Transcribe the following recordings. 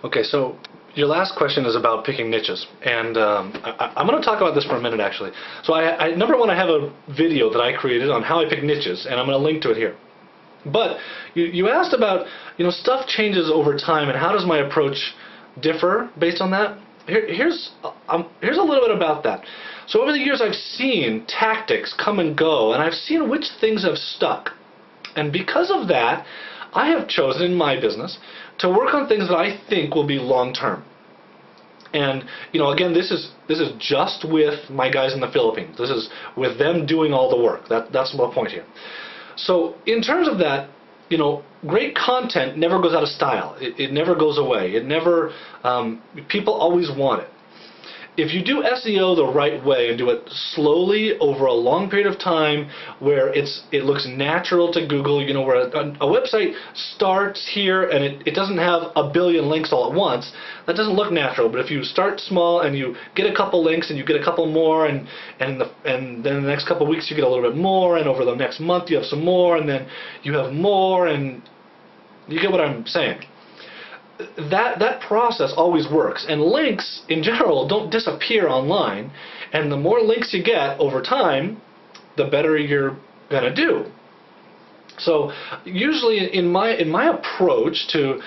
Okay, so your last question is about picking niches, and I'm going to talk about this for a minute actually. So number one, I have a video that I created on how I pick niches, and I'm going to link to it here. But you asked about, stuff changes over time, and how does my approach differ based on that? Here's a little bit about that. So over the years, I've seen tactics come and go, and I've seen which things have stuck. And because of that, I have chosen in my business to work on things that I think will be long-term. And again, this is just with my guys in the Philippines. This is with them doing all the work. That's my point here. So in terms of that, great content never goes out of style. It never goes away. It never. People always want it. If you do SEO the right way and do it slowly over a long period of time, where it looks natural to Google, where a website starts here and it doesn't have a billion links all at once, that doesn't look natural. But if you start small and you get a couple links and you get a couple more, and then the next couple weeks you get a little bit more, and over the next month you have some more, and then you have more, and you get what I'm saying. That process always works, and links in general don't disappear online, and the more links you get over time, the better you're gonna do. So usually in my approach to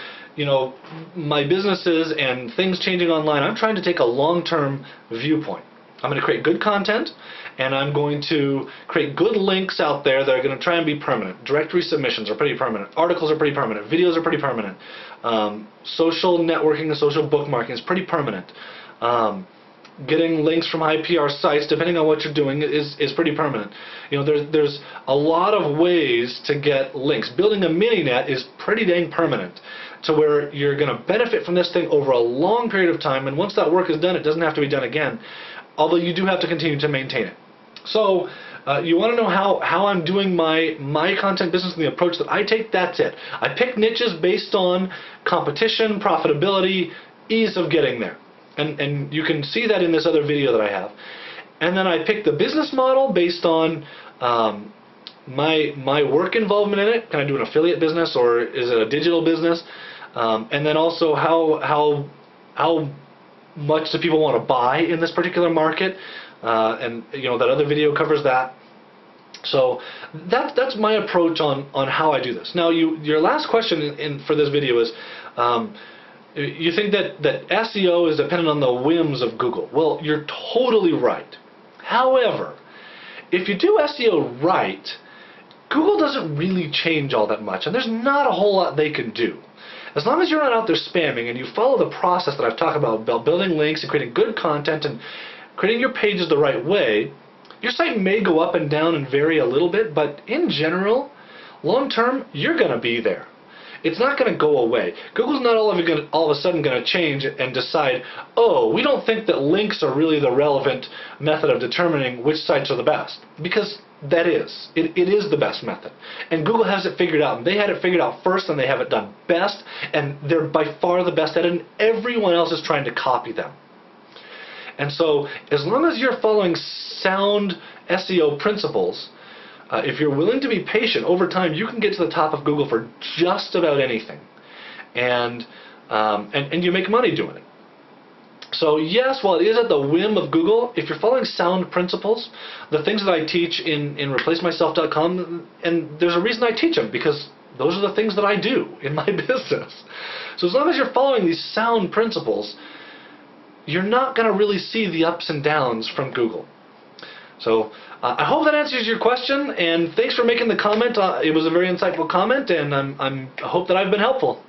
my businesses and things changing online, I'm trying to take a long-term viewpoint. I'm going to create good content, and I'm going to create good links out there that are going to try and be permanent. Directory submissions are pretty permanent. Articles are pretty permanent. Videos are pretty permanent. Social networking and social bookmarking is pretty permanent. Getting links from high PR sites, depending on what you're doing, is pretty permanent. There's a lot of ways to get links. Building a mini-net is pretty dang permanent, to where you're going to benefit from this thing over a long period of time, and once that work is done, it doesn't have to be done again, although you do have to continue to maintain it. So you want to know how I'm doing my content business and the approach that I take? That's it. I pick niches based on competition, profitability, ease of getting there. And you can see that in this other video that I have. And then I pick the business model based on my work involvement in it. Can I do an affiliate business, or is it a digital business? And then also how much do people want to buy in this particular market, and that other video covers that. So that's my approach on how I do this. Now your last question for this video is, you think that SEO is dependent on the whims of Google. Well, you're totally right. However, if you do SEO right, Google doesn't really change all that much, and there's not a whole lot they can do. As long as you're not out there spamming and you follow the process that I've talked about building links and creating good content and creating your pages the right way, your site may go up and down and vary a little bit, but in general, long term, you're going to be there. It's not going to go away. Google's not all of a sudden going to change and decide, oh, we don't think that links are really the relevant method of determining which sites are the best. Because that is. It is the best method. And Google has it figured out. And they had it figured out first, and they have it done best. And they're by far the best at it, and everyone else is trying to copy them. And so, as long as you're following sound SEO principles, if you're willing to be patient, over time you can get to the top of Google for just about anything, and you make money doing it. So yes, while it is at the whim of Google, if you're following sound principles, the things that I teach in ReplaceMyself.com, and there's a reason I teach them, because those are the things that I do in my business. So as long as you're following these sound principles, you're not going to really see the ups and downs from Google. So I hope that answers your question, and thanks for making the comment. It was a very insightful comment, and I hope that I've been helpful.